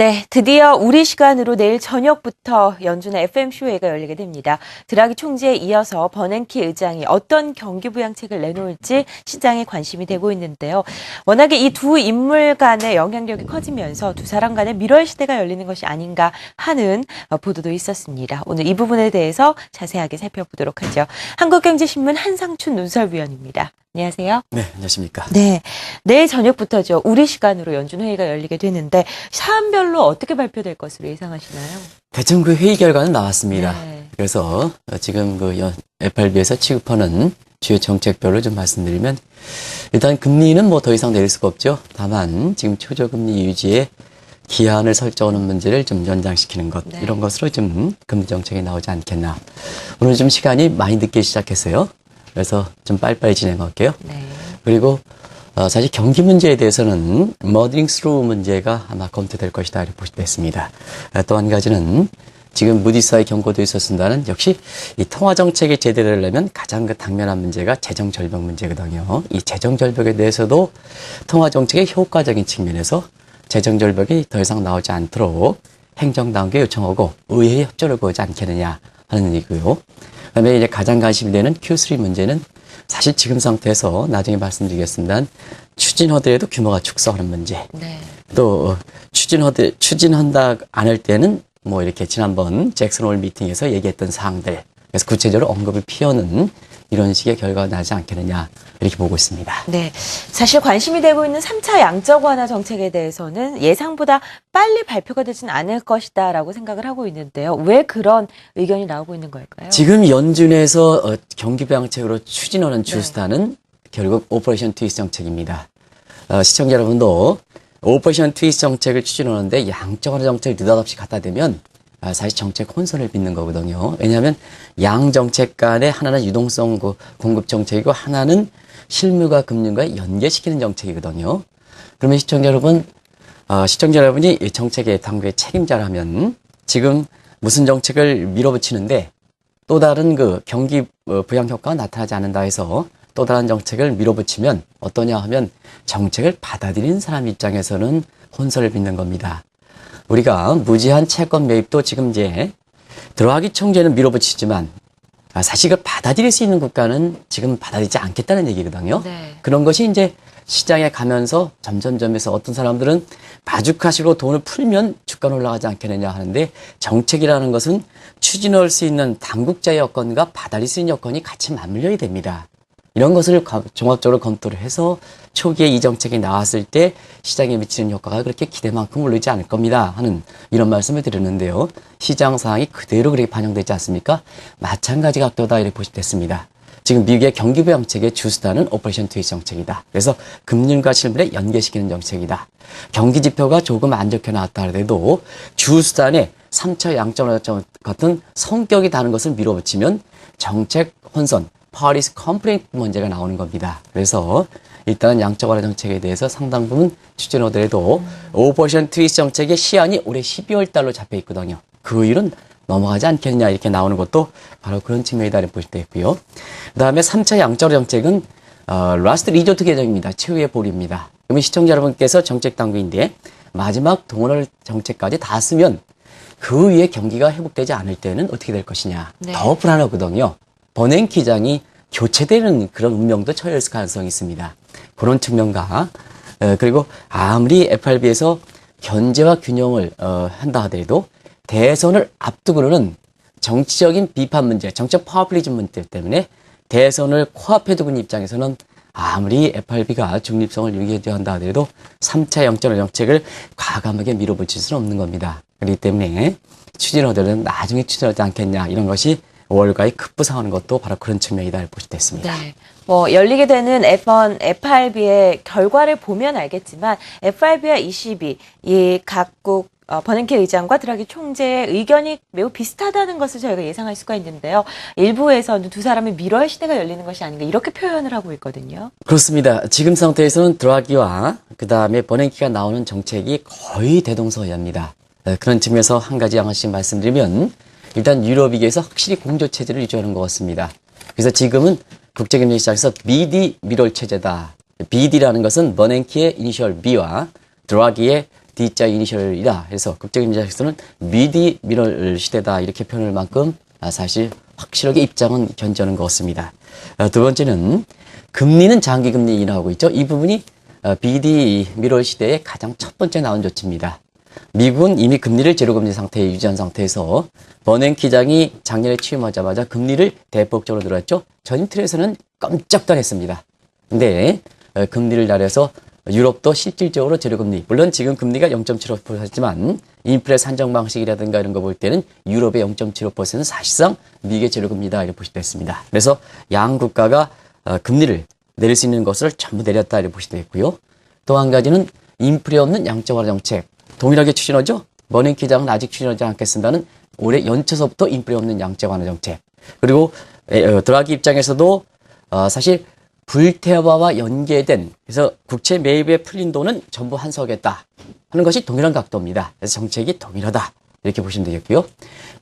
네, 드디어 우리 시간으로 내일 저녁부터 연준의 FOMC가 열리게 됩니다. 드라기 총재에 이어서 버냉키 의장이 어떤 경기 부양책을 내놓을지 시장에 관심이 되고 있는데요. 워낙에 이 두 인물 간의 영향력이 커지면서 두 사람 간의 밀월 시대가 열리는 것이 아닌가 하는 보도도 있었습니다. 오늘 이 부분에 대해서 자세하게 살펴보도록 하죠. 한국경제신문 한상춘 논설위원입니다. 안녕하세요. 네, 안녕하십니까. 네, 내일 저녁부터죠. 우리 시간으로 연준 회의가 열리게 되는데 사안별로 어떻게 발표될 것으로 예상하시나요? 대충 그 회의 결과는 나왔습니다. 네. 그래서 지금 그 FRB에서 취급하는 주요 정책별로 좀 말씀드리면 일단 금리는 뭐 더 이상 내릴 수가 없죠. 다만 지금 초저금리 유지에 기한을 설정하는 문제를 좀 연장시키는 것, 네. 이런 것으로 좀 금리 정책이 나오지 않겠나. 오늘 좀 시간이 많이 늦게 시작했어요. 그래서 좀 빨리빨리 진행할게요. 네. 그리고 사실 경기 문제에 대해서는 머더링 스루 문제가 아마 검토될 것이다 이렇게 보시됐습니다. 또 한 가지는 지금 무디스와의 경고도 있었습니다는 역시 이 통화 정책이 제대로 되려면 가장 그 당면한 문제가 재정 절벽 문제거든요. 이 재정 절벽에 대해서도 통화 정책의 효과적인 측면에서 재정 절벽이 더 이상 나오지 않도록 행정 단계에 요청하고 의회의 협조를 구하지 않겠느냐 하는 얘기고요. 그다음에 이제 가장 관심이 되는 Q3 문제는 사실 지금 상태에서 나중에 말씀드리겠습니다만 추진하더라도 규모가 축소하는 문제. 네. 또 추진한다 안 할 때는 뭐 이렇게 지난번 잭슨 홀 미팅에서 얘기했던 사항들. 그래서 구체적으로 언급을 피하는 이런 식의 결과가 나지 않겠느냐 이렇게 보고 있습니다. 네. 사실 관심이 되고 있는 3차 양적 완화 정책에 대해서는 예상보다 빨리 발표가 되진 않을 것이다라고 생각을 하고 있는데요. 왜 그런 의견이 나오고 있는 걸까요? 지금 연준에서 경기 부양책으로 추진하는 주스타는 결국 오퍼레이션 트위스트 정책입니다. 시청자 여러분도 오퍼레이션 트위스트 정책을 추진하는데 양적 완화 정책을 느닷없이 갖다 대면 사실 정책 혼선을 빚는 거거든요. 왜냐하면 양 정책 간에 하나는 유동성 공급 정책이고 하나는 실무가 금융과 연계시키는 정책이거든요. 그러면 시청자 여러분이 이 정책의 당국의 책임자라면 지금 무슨 정책을 밀어붙이는데 또 다른 그 경기 부양 효과가 나타나지 않는다 해서 또 다른 정책을 밀어붙이면 어떠냐 하면 정책을 받아들이는 사람 입장에서는 혼선을 빚는 겁니다. 우리가 무제한 채권 매입도 지금 이제 드라기 총재는 밀어붙이지만 사실 그 받아들일 수 있는 국가는 지금 받아들이지 않겠다는 얘기거든요. 네. 그런 것이 이제 시장에 가면서 점점점에서 어떤 사람들은 바주카식으로 돈을 풀면 주가는 올라가지 않겠느냐 하는데 정책이라는 것은 추진할 수 있는 당국자의 여건과 받아들일 수 있는 여건이 같이 맞물려야 됩니다. 이런 것을 종합적으로 검토를 해서 초기에 이 정책이 나왔을 때 시장에 미치는 효과가 그렇게 기대만큼 오르지 않을 겁니다 하는 이런 말씀을 드렸는데요. 시장 상황이 그대로 그렇게 반영되지 않습니까? 마찬가지 각도다 이렇게 보시면 됐습니다. 지금 미국의 경기 부양책의 주스타는 오퍼레이션 트위스트 정책이다. 그래서 금융과 실물에 연계시키는 정책이다. 경기 지표가 조금 안 좋게 나왔다 하더라도 주스타의 3차 양적 같은 성격이 다른 것을 밀어붙이면 정책 혼선, 파리스 컴플레인트 문제가 나오는 겁니다. 그래서 일단 양적 완화 정책에 대해서 상당 부분 추진하더라도 오퍼레이션 트위스트 정책의 시한이 올해 12월 달로 잡혀 있거든요. 그 일은 넘어가지 않겠냐 이렇게 나오는 것도 바로 그런 측면이다 이렇게 보실 때 있고요. 그다음에 3차 양적 정책은 라스트 리조트 개정입니다. 최후의 볼입니다. 그러면 시청자 여러분께서 정책 당국인데 마지막 동원할 정책까지 다 쓰면 그 위에 경기가 회복되지 않을 때는 어떻게 될 것이냐. 네. 더 불안하거든요. 버냉키 장이 교체되는 그런 운명도 처해질 가능성이 있습니다. 그런 측면과 그리고 아무리 FRB에서 견제와 균형을 한다 하더라도 대선을 앞두고는 정치적인 비판 문제, 정책 파워플리즘 문제 때문에 대선을 코앞에 두고 있는 입장에서는 아무리 FRB가 중립성을 유지해야 한다 하더라도 3차 영적 정책을 과감하게 밀어붙일 수는 없는 겁니다. 그렇기 때문에 추진하더라도 나중에 추진하지 않겠냐 이런 것이 월가에 급부상하는 것도 바로 그런 측면이다 보시됐습니다. 네. 뭐 열리게 되는 F1, FRB의 결과를 보면 알겠지만 FRB와 ECB 이 각국 버냉키 의장과 드라기 총재의 의견이 매우 비슷하다는 것을 저희가 예상할 수가 있는데요. 일부에서는 두 사람의 밀월 시대가 열리는 것이 아닌가 이렇게 표현을 하고 있거든요. 그렇습니다. 지금 상태에서는 드라기와 그다음에 버냉키가 나오는 정책이 거의 대동소이합니다. 그런 측면에서 한 가지 양식씩 말씀드리면 일단 유럽위기에서 확실히 공조체제를 유지하는 것 같습니다. 그래서 지금은 국제금융 시장에서 BD 밀월 체제다. BD라는 것은 버냉키의 이니셜 B와 드라기의 D자 이니셜이다. 그래서 국제금리장에서는 미디 미럴 시대다 이렇게 표현할 만큼 사실 확실하게 입장은 견지하는 것 같습니다. 두 번째는 금리는 장기금리 인하하고 있죠. 이 부분이 BD 미럴 시대의 가장 첫 번째 나온 조치입니다. 미국은 이미 금리를 제로금리 상태에 유지한 상태에서 버냉키 장이 작년에 취임하자마자 금리를 대폭적으로 늘었죠. 전 틀에서는 깜짝 놀랐습니다. 근데 금리를 낮춰서 유럽도 실질적으로 제로금리, 물론 지금 금리가 0.75%였지만 인플레 산정 방식이라든가 이런 거 볼 때는 유럽의 0.75%는 사실상 미국의 제로금리다 이렇게 보시면 됐습니다. 그래서 양 국가가 금리를 내릴 수 있는 것을 전부 내렸다 이렇게 보시면 되겠고요. 또 한 가지는 인플레 없는 양적 완화 정책, 동일하게 추진하죠. 버냉키 장은 아직 추진하지 않겠습니다는 올해 연초서부터 인플레 없는 양적 완화 정책. 그리고 드라기 입장에서도 사실 불태화와 연계된, 그래서 국채 매입에 풀린 돈은 전부 환수하겠다 하는 것이 동일한 각도입니다. 그래서 정책이 동일하다 이렇게 보시면 되겠고요.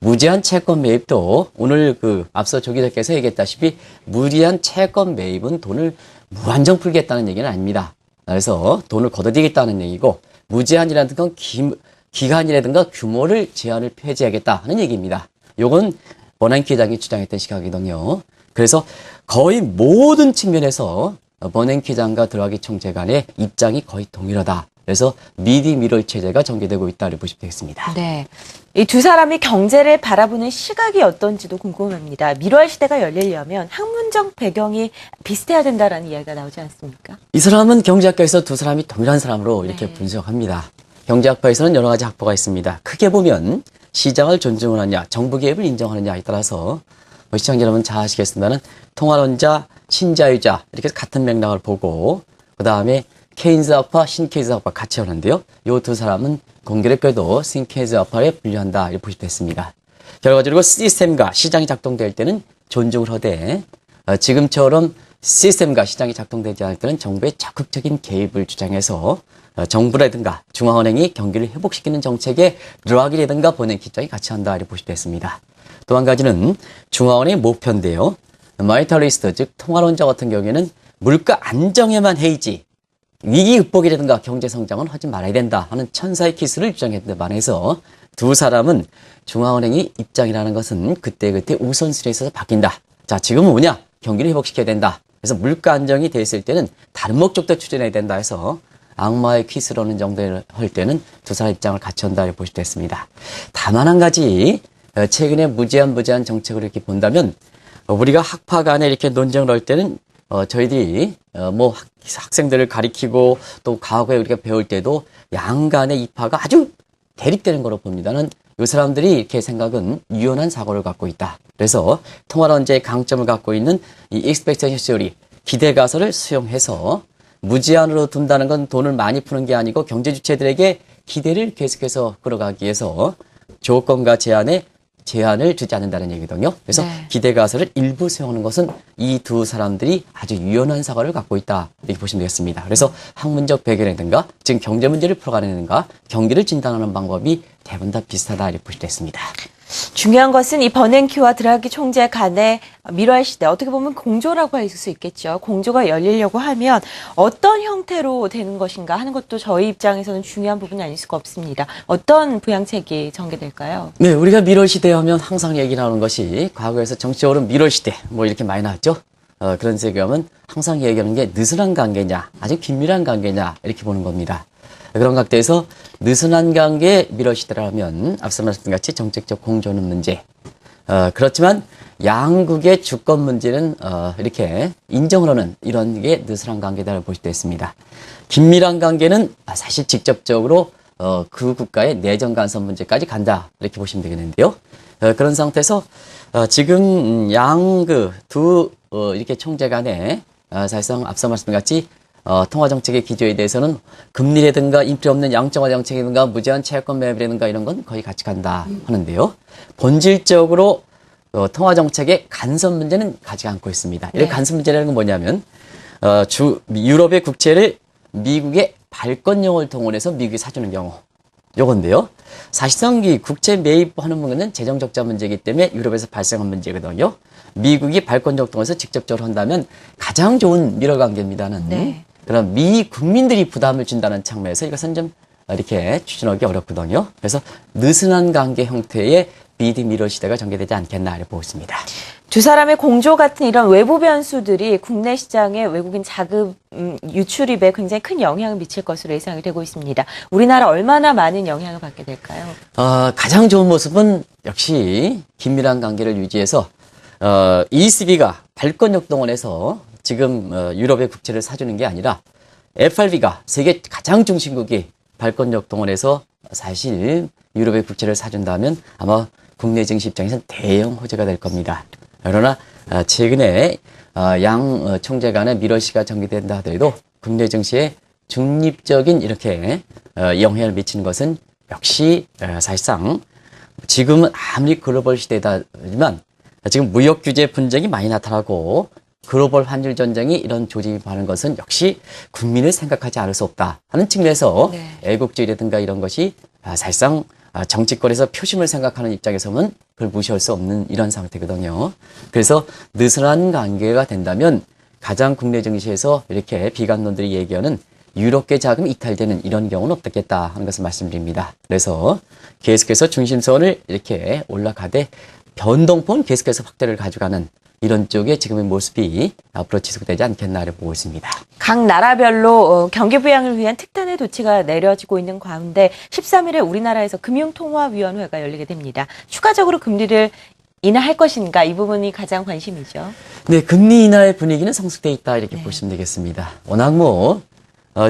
무제한 채권 매입도 오늘 앞서 조 기자께서 얘기했다시피 무제한 채권 매입은 돈을 무한정 풀겠다는 얘기는 아닙니다. 그래서 돈을 걷어들이겠다는 얘기고, 무제한이라는 건 기간이라든가 규모를 제한을 폐지하겠다 하는 얘기입니다. 요건 버냉키 장이 주장했던 시각이거든요. 그래서 거의 모든 측면에서 버냉키 장과 드라기 총재 간의 입장이 거의 동일하다. 그래서 미디 미럴 체제가 전개되고 있다고 보시면 되겠습니다. 네. 이 두 사람이 경제를 바라보는 시각이 어떤지도 궁금합니다. 미럴 시대가 열리려면 학문적 배경이 비슷해야 된다라는 이야기가 나오지 않습니까? 이 사람은 경제학과에서 두 사람이 동일한 사람으로 이렇게 네. 분석합니다. 경제학파에서는 여러 가지 학파가 있습니다. 크게 보면 시장을 존중하느냐, 정부 개입을 인정하느냐에 따라서 시청자 여러분 잘 아시겠습니다는 통화론자, 신자유자 이렇게 같은 맥락을 보고, 그 다음에 케인즈 학파, 신케인즈 학파 같이 하는데요. 이 두 사람은 공교롭게도 신케인즈 학파에 분류한다 이렇게 보시면 됐습니다. 결과적으로 시스템과 시장이 작동될 때는 존중을 하되, 지금처럼 시스템과 시장이 작동되지 않을 때는 정부의 적극적인 개입을 주장해서 정부라든가 중앙은행이 경기를 회복시키는 정책에 드라기라든가 버냉키 장이 같이 한다 이렇게 보시면 됐습니다. 또 한 가지는 중앙은행의 목표인데요. 마이탈리스트, 즉 통화론자 같은 경우에는 물가 안정에만 해이지 위기 극복이라든가 경제 성장은 하지 말아야 된다 하는 천사의 키스를 주장했는데 반해서 두 사람은 중앙은행의 입장이라는 것은 그때그때 우선순위에 있어서 바뀐다. 자, 지금은 뭐냐? 경기를 회복시켜야 된다. 그래서 물가 안정이 됐을 때는 다른 목적도 추진해야 된다 해서 악마의 키스라는 정도를 할 때는 두 사람 입장을 같이 한다 이렇게 보시면 됐습니다. 다만 한 가지, 최근에 무제한 정책을 이렇게 본다면 우리가 학파 간에 이렇게 논쟁을 할 때는 저희들이 학생들을 가리키고 또 과거에 우리가 배울 때도 양 간의 입파가 아주 대립되는 거로 봅니다는 이 사람들이 이렇게 생각은 유연한 사고를 갖고 있다. 그래서 통화론자의 강점을 갖고 있는 이 expectation theory, 기대 가설을 수용해서 무제한으로 둔다는 건 돈을 많이 푸는 게 아니고 경제 주체들에게 기대를 계속해서 끌어가기 위해서 조건과 제한을 두지 않는다는 얘기거든요. 그래서 네. 기대 가설을 일부 수용하는 것은 이 두 사람들이 아주 유연한 사고를 갖고 있다 이렇게 보시면 되겠습니다. 그래서 학문적 배경이라든가 지금 경제 문제를 풀어가는가 경기를 진단하는 방법이 대부분 다 비슷하다 이렇게 보시면 되겠습니다. 중요한 것은 이 버냉키와 드라기 총재 간의 미럴 시대, 어떻게 보면 공조라고 할 수 있겠죠. 공조가 열리려고 하면 어떤 형태로 되는 것인가 하는 것도 저희 입장에서는 중요한 부분이 아닐 수가 없습니다. 어떤 부양책이 전개될까요? 네, 우리가 미럴 시대 하면 항상 얘기 나오는 것이 과거에서 정치적으로 미럴 시대 이렇게 많이 나왔죠. 그런 세계하면 항상 얘기하는 게 느슨한 관계냐, 아주 긴밀한 관계냐 이렇게 보는 겁니다. 그런 각도에서 느슨한 관계의 미럴 시대라면 앞서 말씀드린 같이 정책적 공조는 문제. 그렇지만 양국의 주권 문제는 이렇게 인정을 하는 이런 게 느슨한 관계다라고 볼 수 있습니다. 긴밀한 관계는 사실 직접적으로 그 국가의 내정 간섭 문제까지 간다 이렇게 보시면 되겠는데요. 그런 상태에서 지금 두 이렇게 총재 간에 사실상 앞서 말씀드린 같이 통화 정책의 기조에 대해서는 금리라든가 인플레 없는 양적화 정책이라든가 무제한 채권 매입이라든가 이런 건 거의 같이 간다 하는데요. 본질적으로 통화 정책의 간섭 문제는 가지 않고 있습니다. 이런 간섭 문제라는 건 뭐냐면 유럽의 국채를 미국의 발권용을 동원해서 미국이 사주는 경우 요건데요. 사실상 이 국채 매입하는 문제는 재정 적자 문제이기 때문에 유럽에서 발생한 문제거든요. 미국이 발권적 동원해서 직접적으로 한다면 가장 좋은 미러 관계입니다는. 네. 그럼 미 국민들이 부담을 준다는 측면에서 이것은 좀 이렇게 추진하기 어렵거든요. 그래서 느슨한 관계 형태의 비드 미러 시대가 전개되지 않겠나 이렇게 보고 있습니다. 두 사람의 공조 같은 이런 외부 변수들이 국내 시장의 외국인 자금 유출입에 굉장히 큰 영향을 미칠 것으로 예상이 되고 있습니다. 우리나라 얼마나 많은 영향을 받게 될까요? 가장 좋은 모습은 역시 긴밀한 관계를 유지해서 ECB가 발권역동원해서 지금 유럽의 국채를 사주는 게 아니라 FRB가 세계 가장 중심국이 발권역동원해서 사실 유럽의 국채를 사준다면 아마 국내 증시 입장에서는 대형 호재가 될 겁니다. 그러나 최근에 양 총재 간의 미러시가 전개된다 하더라도 국내 증시에 중립적인 이렇게 영향을 미치는 것은 역시 사실상 지금은 아무리 글로벌 시대다지만 지금 무역 규제 분쟁이 많이 나타나고 글로벌 환율 전쟁이 이런 조짐이 많은 것은 역시 국민을 생각하지 않을 수 없다 하는 측면에서 네. 애국주의라든가 이런 것이 사실상 정치권에서 표심을 생각하는 입장에서는 그걸 무시할 수 없는 이런 상태거든요. 그래서 느슨한 관계가 된다면 가장 국내 증시에서 이렇게 비관론들이 얘기하는 유럽계 자금 이탈되는 이런 경우는 없겠다 하는 것을 말씀드립니다. 그래서 계속해서 중심선을 이렇게 올라가되 변동폭은 계속해서 확대를 가져가는 이런 쪽에 지금의 모습이 앞으로 지속되지 않겠나를 보고 있습니다. 각 나라별로 경기 부양을 위한 특단의 조치가 내려지고 있는 가운데 13일에 우리나라에서 금융통화위원회가 열리게 됩니다. 추가적으로 금리를 인하할 것인가 이 부분이 가장 관심이죠. 네, 금리 인하의 분위기는 성숙돼 있다 이렇게 네. 보시면 되겠습니다. 워낙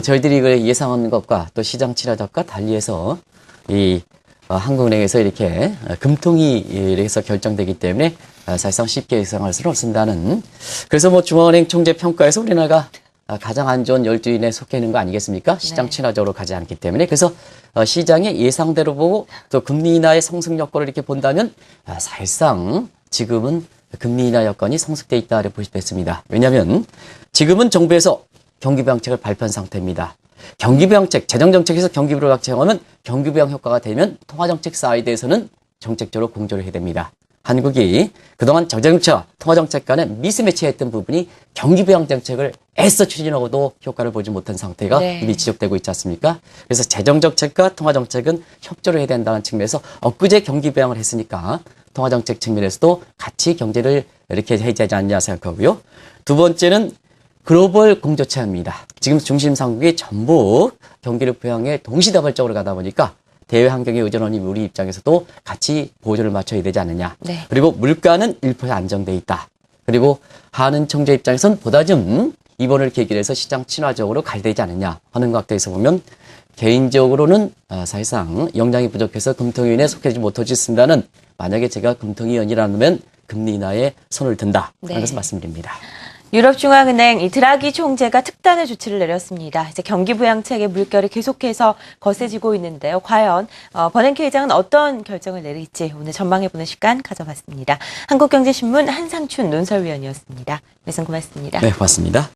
저희들이 예상한 것과 또 시장 친화적과 달리해서 이 한국은행에서 이렇게 금통위에서 결정되기 때문에 사실상 쉽게 예상할 수는 없습니다는. 그래서 중앙은행 총재 평가에서 우리나라가 가장 안 좋은 12인에 속해 있는 거 아니겠습니까? 시장 네. 친화적으로 가지 않기 때문에. 그래서 시장의 예상대로 보고 또 금리 인하의 성승 여건을 이렇게 본다면 사실상 지금은 금리 인하 여건이 성숙돼 있다 이렇게 보실 수 있습니다. 왜냐하면 지금은 정부에서 경기부양책을 발표한 상태입니다. 경기부양책, 재정정책에서 경기부양책하면 경기부양 효과가 되면 통화정책 사이드에서는 정책적으로 공조를 해야 됩니다. 한국이 그동안 재정정책과 통화정책 간에 미스매치했던 부분이 경기부양정책을 애써 추진하고도 효과를 보지 못한 상태가 네. 이미 지적되고 있지 않습니까? 그래서 재정정책과 통화정책은 협조를 해야 된다는 측면에서 엊그제 경기부양을 했으니까 통화정책 측면에서도 같이 경제를 이렇게 해야 되지 않냐 생각하고요. 두 번째는 글로벌 공조체입니다. 지금 중심 상국이 전부 경기를 부양에 동시다발적으로 가다 보니까 대외 환경에 의존하는 우리 입장에서도 같이 보조를 맞춰야 되지 않느냐. 네. 그리고 물가는 1% 안정돼 있다. 그리고 하는 총재 입장에서는 보다 좀 이번을 계기로 해서 시장 친화적으로 가야 되지 않느냐 하는 각도에서 보면 개인적으로는 사실상 역량이 부족해서 금통위원회에 속하지 못하겠습니다는 만약에 제가 금통위원이라면 금리 인하에 손을 든다 하는 네. 것을 말씀드립니다. 유럽중앙은행 이 드라기 총재가 특단의 조치를 내렸습니다. 이제 경기 부양책의 물결이 계속해서 거세지고 있는데요. 과연 버냉키 회장은 어떤 결정을 내릴지 오늘 전망해보는 시간 가져봤습니다. 한국경제신문 한상춘 논설위원이었습니다. 말씀 고맙습니다. 네, 고맙습니다.